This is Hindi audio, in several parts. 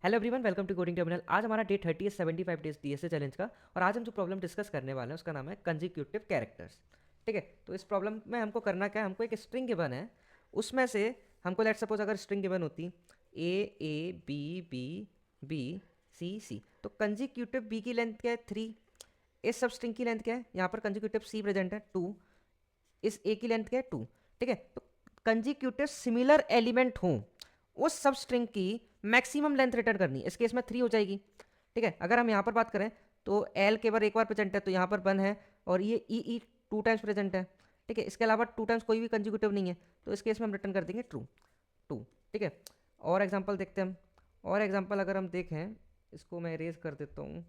Hello everyone, welcome to coding terminal. आज हमारा डे 30 है 75 डेज डीएसए चैलेंज का। और आज हम जो प्रॉब्लम डिस्कस करने वाले हैं उसका नाम है कंजिक्यूटिव कैरेक्टर्स। ठीक है, तो इस प्रॉब्लम में हमको करना क्या है, हमको एक स्ट्रिंग गिवन है, उसमें से हमको लेट सपोज अगर स्ट्रिंग गिवन होती A B B B C C, तो कंजिक्यूटिव बी की लेंथ क्या है 3, इस सब स्ट्रिंग की लेंथ क्या है, यहाँ पर कंजिक्यूटिव सी प्रेजेंट है 2, इस ए की लेंथ क्या है 2। ठीक है, तो कंजिक्यूटिव सिमिलर एलिमेंट हों उस सब स्ट्रिंग की मैक्सिमम लेंथ रिटर्न करनी है। इस केस में 3 हो जाएगी। ठीक है, अगर हम यहाँ पर बात करें तो एल केवल एक बार प्रेजेंट है तो यहाँ पर 1 है, और ये ई 2 टाइम्स प्रेजेंट है। ठीक है, इसके अलावा 2 टाइम्स कोई भी कंजिक्यूटिव नहीं है, तो इस केस में हम रिटर्न कर देंगे ट्रू 2। ठीक है, और एग्जाम्पल देखते हैं हम। और एग्जाम्पल अगर हम देखें, इसको मैं इरेज कर देता हूँ।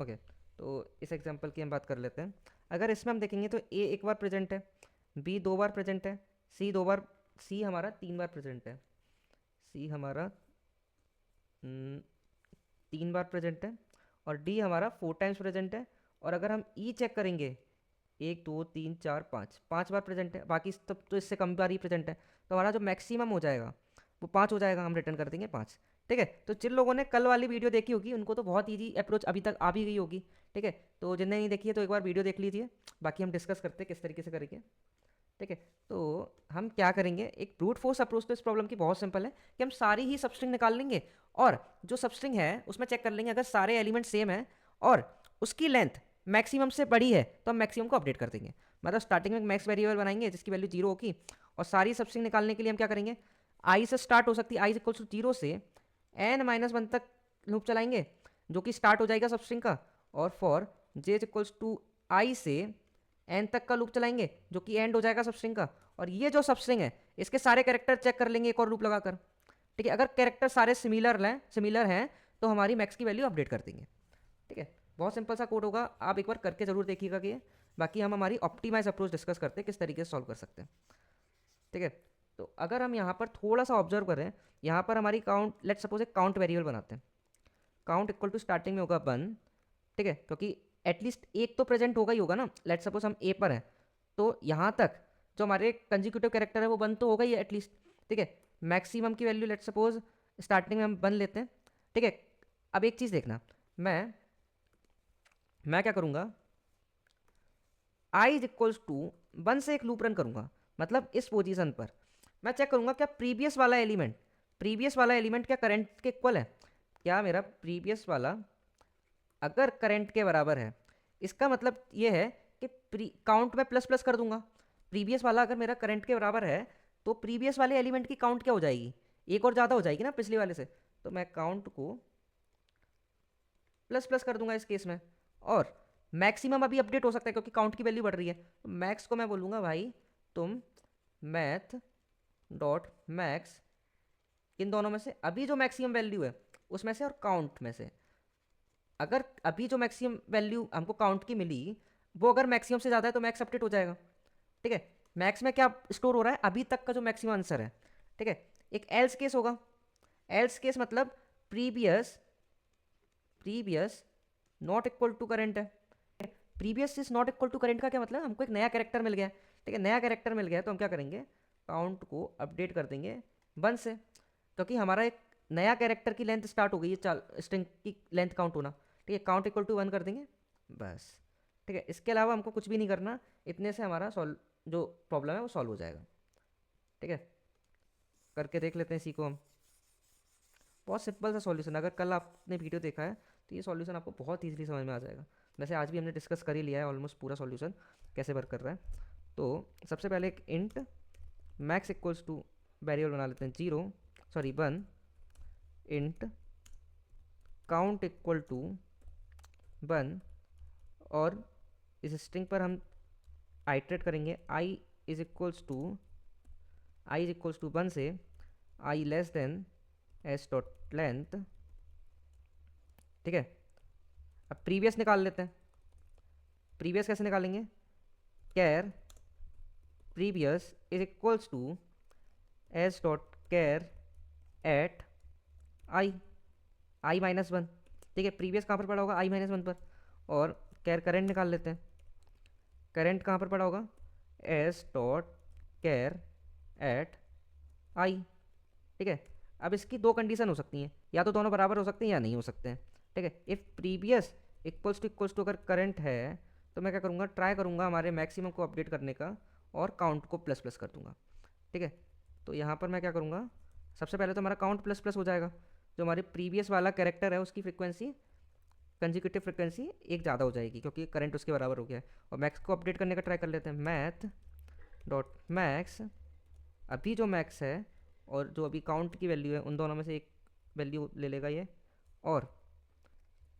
ओके, तो इस एग्जांपल की हम बात कर लेते हैं। अगर इसमें हम देखेंगे तो ए एक बार प्रेजेंट है, बी 2 बार प्रेजेंट है, सी 2 बार, सी हमारा 3 बार प्रेजेंट है, सी हमारा 3 बार प्रेजेंट है, और डी हमारा 4 टाइम्स प्रेजेंट है। और अगर हम ई चेक करेंगे, 1 2 3 4 5 बार प्रेजेंट है, बाकी तब तो इससे कम बार ही प्रेजेंट है, तो हमारा जो मैक्सिमम हो जाएगा वो 5 हो जाएगा, हम रिटर्न कर देंगे 5। ठीक है, तो जिन लोगों ने कल वाली वीडियो देखी होगी उनको तो बहुत ईजी अप्रोच अभी तक आ भी गई होगी। ठीक है, तो जिनने नहीं देखी है तो एक बार वीडियो देख लीजिए, बाकी हम डिस्कस करते हैं किस तरीके से करेंगे। ठीक है, तो हम क्या करेंगे, एक ब्रूट फोर्स अप्रोच तो इस प्रॉब्लम की बहुत सिंपल है कि हम सारी ही सबस्ट्रिंग निकाल लेंगे, और जो सबस्ट्रिंग है उसमें चेक कर लेंगे, अगर सारे एलिमेंट सेम है और उसकी लेंथ मैक्सिमम से बड़ी है तो हम मैक्सिमम को अपडेट कर देंगे। मतलब स्टार्टिंग में मैक्स वेरिएबल बनाएंगे जिसकी वैल्यू 0 होगी, और सारी सबस्ट्रिंग निकालने के लिए हम क्या करेंगे, आई से स्टार्ट हो सकती है, आई इक्वल्स टू 0 से n-1 तक लूप चलाएंगे जो कि स्टार्ट हो जाएगा सबस्ट्रिंग का, और फॉर j इक्वल्स टू आई से एन तक का लूप चलाएंगे जो कि एंड हो जाएगा सबस्ट्रिंग का। और ये जो सबस्ट्रिंग है इसके सारे कैरेक्टर चेक कर लेंगे एक और लूप लगाकर। ठीक है, अगर कैरेक्टर सारे सिमिलर हैं तो हमारी मैक्स की वैल्यू अपडेट कर देंगे। ठीक है, बहुत सिंपल सा कोड होगा, आप एक बार करके जरूर देखिएगा कि बाकी हम हमारी ऑप्टिमाइज अप्रोच डिस्कस करते हैं किस तरीके से सॉल्व कर सकते हैं। ठीक है, तो अगर हम यहाँ पर थोड़ा सा ऑब्जर्व करें, यहाँ पर हमारी काउंट, लेट सपोज एक काउंट वेरिएबल बनाते हैं, काउंट इक्वल टू स्टार्टिंग में होगा 1। ठीक है, क्योंकि एटलीस्ट एक तो प्रेजेंट होगा ही होगा ना, लेट सपोज हम ए पर हैं तो यहाँ तक जो हमारे कंजिक्यूटिव कैरेक्टर है वो 1 तो होगा ही एटलीस्ट। ठीक है, मैक्सिमम की वैल्यू लेट सपोज स्टार्टिंग में हम 1 लेते हैं। ठीक है, अब एक चीज़ देखना, मैं क्या करूँगा, आई इज इक्वल्स टू 1 से एक लूप रन करूँगा, मतलब इस पोजीशन पर मैं चेक करूँगा क्या प्रीवियस वाला एलिमेंट क्या करंट के इक्वल है, क्या मेरा प्रीवियस वाला अगर करंट के बराबर है, इसका मतलब ये है कि काउंट में प्लस प्लस कर दूंगा। प्रीवियस वाला अगर मेरा करंट के बराबर है तो प्रीवियस वाले एलिमेंट की काउंट क्या हो जाएगी, एक और ज़्यादा हो जाएगी ना पिछले वाले से, तो मैं काउंट को प्लस प्लस कर दूंगा इस केस में। और मैक्सिमम अभी अपडेट हो सकता है क्योंकि काउंट की वैल्यू बढ़ रही है, तो मैक्स को मैं बोलूँगा भाई तुम मैथ डॉट मैक्स इन दोनों में से अभी जो मैक्सिमम वैल्यू है उसमें से और काउंट में से, अगर अभी जो मैक्सिमम वैल्यू हमको काउंट की मिली वो अगर मैक्सिमम से ज़्यादा है तो मैक्स अपडेट हो जाएगा। ठीक है, मैक्स में क्या स्टोर हो रहा है, अभी तक का जो मैक्सिमम आंसर है। ठीक है, एक एल्स केस होगा, एल्स केस मतलब previous previous not equal to current है। Previous is not equal to current का क्या मतलब, हमको एक नया कैरेक्टर मिल गया। ठीक है, नया कैरेक्टर मिल गया तो हम क्या करेंगे, काउंट को अपडेट कर देंगे 1 से, क्योंकि हमारा एक नया कैरेक्टर की लेंथ स्टार्ट हो गई है स्ट्रिंग की लेंथ काउंट होना। ठीक है, काउंट इक्वल टू 1 कर देंगे बस। ठीक है, इसके अलावा हमको कुछ भी नहीं करना, इतने से हमारा सॉल्व जो प्रॉब्लम है वो सॉल्व हो जाएगा। ठीक है, करके देख लेते हैं इसी को हम। बहुत सिंपल सा सॉल्यूशन, अगर कल आपने वीडियो देखा है तो ये सॉल्यूशन आपको बहुत ईजिली समझ में आ जाएगा। वैसे आज भी हमने डिस्कस कर ही लिया है ऑलमोस्ट पूरा सॉल्यूशन कैसे वर्क कर रहा है। तो सबसे पहले एक int max equals two variable बना लेते हैं 1 इंट काउंट इक्वल टू 1, और इस स्ट्रिंग पर हम आइट्रेट करेंगे i इज इक्वल्स टू 1 से i less than S dot length. ठीक है, अब प्रीवियस निकाल लेते हैं। प्रीवियस कैसे निकालेंगे, char previous is equals to S dot char at i-1। ठीक है, प्रीवियस कहाँ पर पड़ा होगा, i-1 पर। और कैर करंट निकाल लेते हैं, करंट कहाँ पर पड़ा होगा, एस डॉट कैर एट आई। ठीक है, अब इसकी दो कंडीशन हो सकती हैं, या तो दोनों बराबर हो सकते हैं या नहीं हो सकते हैं। ठीक है, इफ़ प्रीवियस इक्वल्स टू अगर करंट है तो मैं क्या करूँगा, ट्राई करूँगा हमारे मैक्सिमम को अपडेट करने का और काउंट को प्लस प्लस कर दूंगा। ठीक है, तो यहाँ पर मैं क्या करूँगा, सबसे पहले तो हमारा काउंट प्लस प्लस हो जाएगा, जो हमारे प्रीवियस वाला कैरेक्टर है उसकी फ्रिक्वेंसी, कंजिक्यूटिव फ्रिक्वेंसी एक ज़्यादा हो जाएगी क्योंकि करंट उसके बराबर हो गया है। और मैक्स को अपडेट करने का ट्राई कर लेते हैं, मैथ डॉट मैक्स, अभी जो मैक्स है और जो अभी काउंट की वैल्यू है उन दोनों में से एक वैल्यू ले लेगा ये। और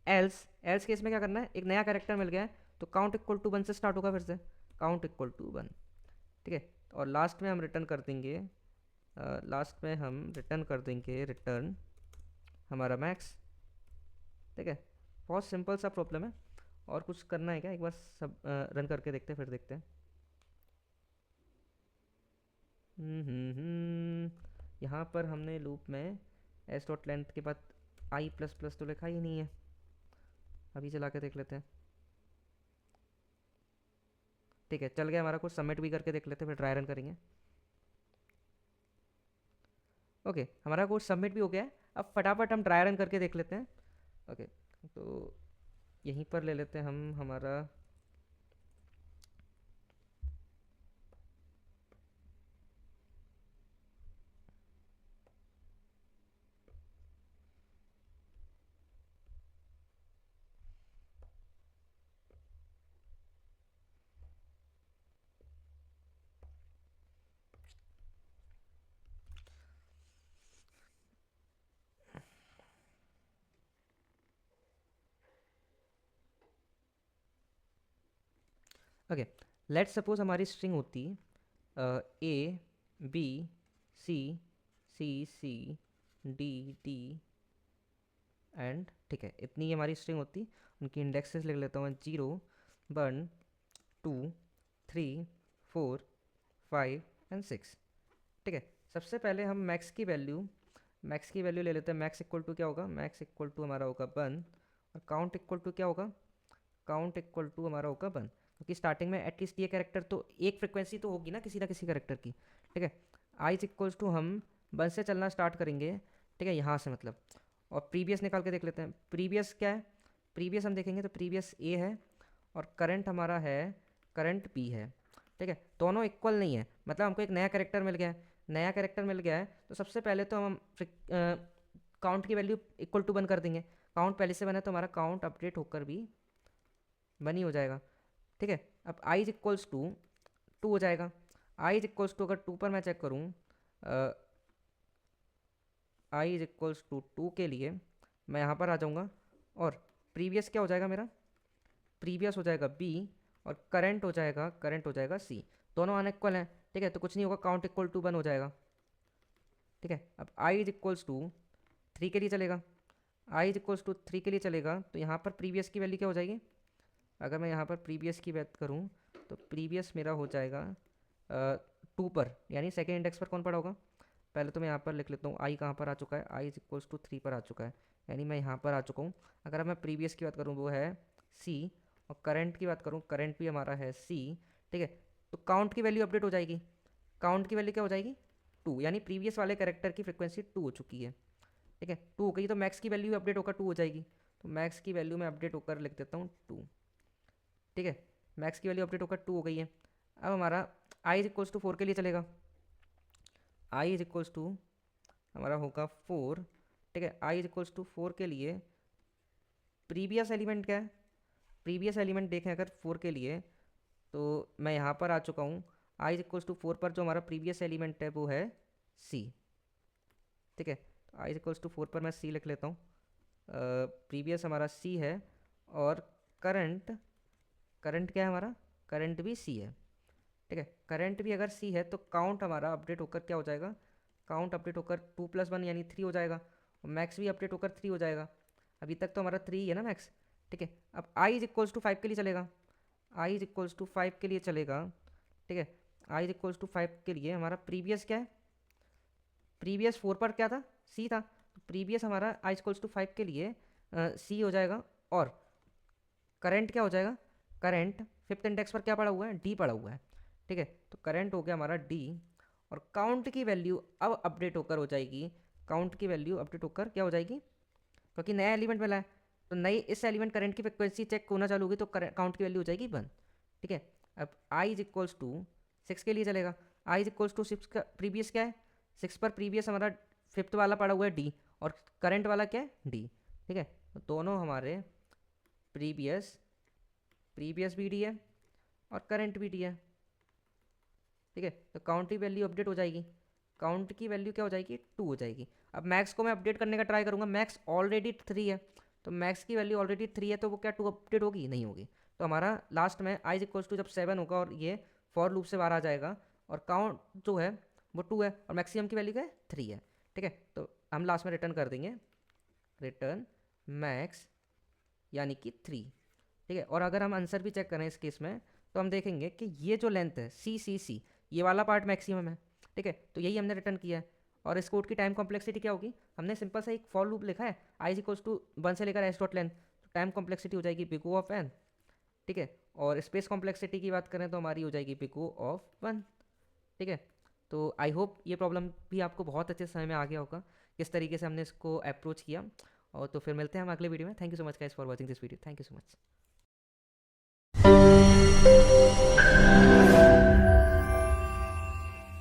एल्स, एल्स केस में क्या करना है, एक नया कैरेक्टर मिल गया है तो काउंट इक्वल टू 1 से स्टार्ट होगा, फिर से काउंट इक्वल टू 1। ठीक है, और लास्ट में हम रिटर्न कर देंगे, रिटर्न हमारा मैक्स। ठीक है, बहुत सिंपल सा प्रॉब्लम है। और कुछ करना है क्या, एक बार सब रन करके देखते हैं फिर देखते हैं। यहाँ पर हमने लूप में एस डॉट लेंथ के बाद आई प्लस प्लस तो लिखा ही नहीं है, अभी चला के देख लेते हैं। ठीक है, चल गया हमारा, कुछ सबमिट भी करके देख लेते हैं फिर ट्राई रन करेंगे। ओके, हमारा कोड सबमिट भी हो गया है। अब फटाफट हम ट्राई रन करके देख लेते हैं। ओके, तो यहीं पर ले लेते हैं हम हमारा ओके, लेट्स सपोज हमारी स्ट्रिंग होती A B C C C D D and, ठीक है, इतनी ही हमारी स्ट्रिंग होती। उनकी इंडेक्सेस लिख लेता हूँ, 0 1 2 3 4 5 एंड 6। ठीक है, सबसे पहले हम मैक्स की वैल्यू ले लेते हैं। मैक्स इक्वल टू क्या होगा, मैक्स इक्वल टू हमारा होगा 1, और काउंट इक्वल टू क्या होगा, काउंट इक्वल टू हमारा होगा 1, क्योंकि स्टार्टिंग में एटलीस्ट ये कैरेक्टर तो एक फ्रिक्वेंसी तो होगी ना किसी कैरेक्टर की। ठीक है, आई इक्वल्स टू हम 1 से चलना स्टार्ट करेंगे। ठीक है, यहाँ से मतलब, और प्रीवियस निकाल के देख लेते हैं। प्रीवियस क्या है, प्रीवियस हम देखेंगे तो प्रीवियस ए है और करंट हमारा है, करंट बी है। ठीक है, दोनों इक्वल नहीं है, मतलब हमको एक नया कैरेक्टर मिल गया है। नया कैरेक्टर मिल गया है तो सबसे पहले तो हम काउंट की वैल्यू इक्वल टू 1 कर देंगे। काउंट पहले से 1 है तो हमारा काउंट अपडेट होकर भी 1 ही हो जाएगा। ठीक है, अब आई इज इक्वल्स टू 2 हो जाएगा। आई इज इक्वल्स टू अगर 2 पर मैं चेक करूँ, आई इज इक्वल्स टू 2 के लिए मैं यहाँ पर आ जाऊँगा, और प्रीवियस क्या हो जाएगा मेरा, प्रीवियस हो जाएगा बी, और करंट हो जाएगा सी। दोनों अनइक्वल हैं। ठीक है, तो कुछ नहीं होगा, काउंट इक्वल टू 1 हो जाएगा। ठीक है, अब आई इज इक्वल्स टू 3 के लिए चलेगा, आई इज इक्वल्स टू 3 के लिए चलेगा तो यहाँ पर प्रीवियस की वैल्यू क्या हो जाएगी, अगर मैं यहाँ पर प्रीवियस की बात करूँ तो प्रीवियस मेरा हो जाएगा 2 पर, यानी सेकेंड इंडेक्स पर कौन पड़ा होगा। पहले तो मैं यहाँ पर लिख लेता हूँ, आई कहाँ पर आ चुका है, आई इज इक्वल्स टू 3 पर आ चुका है, यानी मैं यहाँ पर आ चुका हूँ। अगर मैं प्रीवियस की बात करूँ वो है सी, और करंट की बात करूँ, करंट भी हमारा है सी। ठीक है, तो काउंट की वैल्यू अपडेट हो जाएगी। काउंट की वैल्यू क्या हो जाएगी, 2, यानी प्रीवियस वाले कैरेक्टर की फ्रिक्वेंसी 2 हो चुकी है। ठीक है, 2 हो गई तो मैक्स की वैल्यू अपडेट होकर 2 हो जाएगी, तो मैक्स की वैल्यू में अपडेट होकर लिख देता हूँ 2। ठीक है, मैक्स की वैल्यू अपडेट होकर 2 हो गई है। अब हमारा आई इज इक्वल्स टू 4 के लिए चलेगा, आई इज इक्वल्स टू हमारा होगा 4। ठीक है, आई इज इक्वल्स टू 4 के लिए प्रीवियस एलिमेंट क्या है, प्रीवियस एलिमेंट देखें अगर 4 के लिए तो मैं यहाँ पर आ चुका हूँ। आई इज इक्वल्स टू 4 पर जो हमारा प्रीवियस एलिमेंट है वो है सी। ठीक है, तो आई इज इक्वल्स टू 4 पर मैं सी लिख लेता हूँ, प्रीवियस हमारा सी है, और करंट, करंट क्या है हमारा, करंट भी सी है। ठीक है, करंट भी अगर सी है तो काउंट हमारा अपडेट होकर क्या हो जाएगा, काउंट अपडेट होकर 2 + 1 यानी 3 हो जाएगा, और मैक्स भी अपडेट होकर 3 हो जाएगा। अभी तक तो हमारा 3 ही है ना मैक्स। ठीक है, अब आई इज इक्वल्स टू 5 के लिए चलेगा, आई इज इक्वल्स टू 5 के लिए चलेगा। ठीक है, आई इज इक्वल्स टू 5 के लिए हमारा प्रीवियस क्या है, प्रीवियस 4 पर क्या था, सी था, तो प्रीवियस हमारा आई इज इक्वल्स टू 5 के लिए सी हो जाएगा। और करंट क्या हो जाएगा, करंट फिफ्थ इंडेक्स पर क्या पड़ा हुआ है, डी पड़ा हुआ है। ठीक है, तो करंट हो गया हमारा डी, और काउंट की वैल्यू अब अपडेट होकर हो जाएगी, काउंट की वैल्यू अपडेट होकर क्या हो जाएगी, क्योंकि नया एलिमेंट मिला है तो नई इस एलिमेंट करंट की फ्रिक्वेंसी चेक होना चालू होगी, तो काउंट की वैल्यू हो जाएगी 1। ठीक है, अब आई इज इक्वल्स टू 6 के लिए चलेगा, आई इज इक्वल्स टू 6 का प्रीवियस क्या है, 6 पर प्रीवियस हमारा फिफ्थ वाला पड़ा हुआ है डी, और करंट वाला क्या है डी। ठीक है, तो दोनों हमारे प्रीवियस प्रीवियस भी डी है और करंट भी डी है। ठीक है, तो काउंट की वैल्यू अपडेट हो जाएगी, काउंट की वैल्यू क्या हो जाएगी 2 हो जाएगी। अब मैक्स को मैं अपडेट करने का ट्राई करूँगा, मैक्स ऑलरेडी 3 है, तो मैक्स की वैल्यू ऑलरेडी 3 है, तो वो क्या 2 अपडेट होगी, नहीं होगी। तो हमारा लास्ट में आई इक्वल्स टू जब 7 होगा और ये फॉर लूप से बाहर आ जाएगा, और काउंट जो है वो 2 है और मैक्सिमम की वैल्यू क्या है 3 है। ठीक है, तो हम लास्ट में रिटर्न कर देंगे रिटर्न मैक्स यानी कि 3। ठीक है, और अगर हम आंसर भी चेक करें इस केस में, तो हम देखेंगे कि ये जो लेंथ है सी सी सी, ये वाला पार्ट मैक्सिमम है। ठीक है, तो यही हमने रिटर्न किया है। और इस कोड की टाइम कॉम्प्लेक्सिटी क्या होगी, हमने सिंपल सा एक फॉर लूप लिखा है, आई इज इक्वल्स टू 1 से लेकर एस डॉट लेंथ, तो टाइम कॉम्प्लेक्सिटी हो जाएगी बिग ओ ऑफ एन। ठीक है, और स्पेस कॉम्प्लेक्सिटी की बात करें तो हमारी हो जाएगी बिग ओ ऑफ 1। ठीक है, तो आई होप ये प्रॉब्लम भी आपको बहुत अच्छे समय में आ गया होगा, किस तरीके से हमने इसको अप्रोच किया। और तो फिर मिलते हैं हम अगले वीडियो में। Thank you so much guys for watching this video, thank you so much.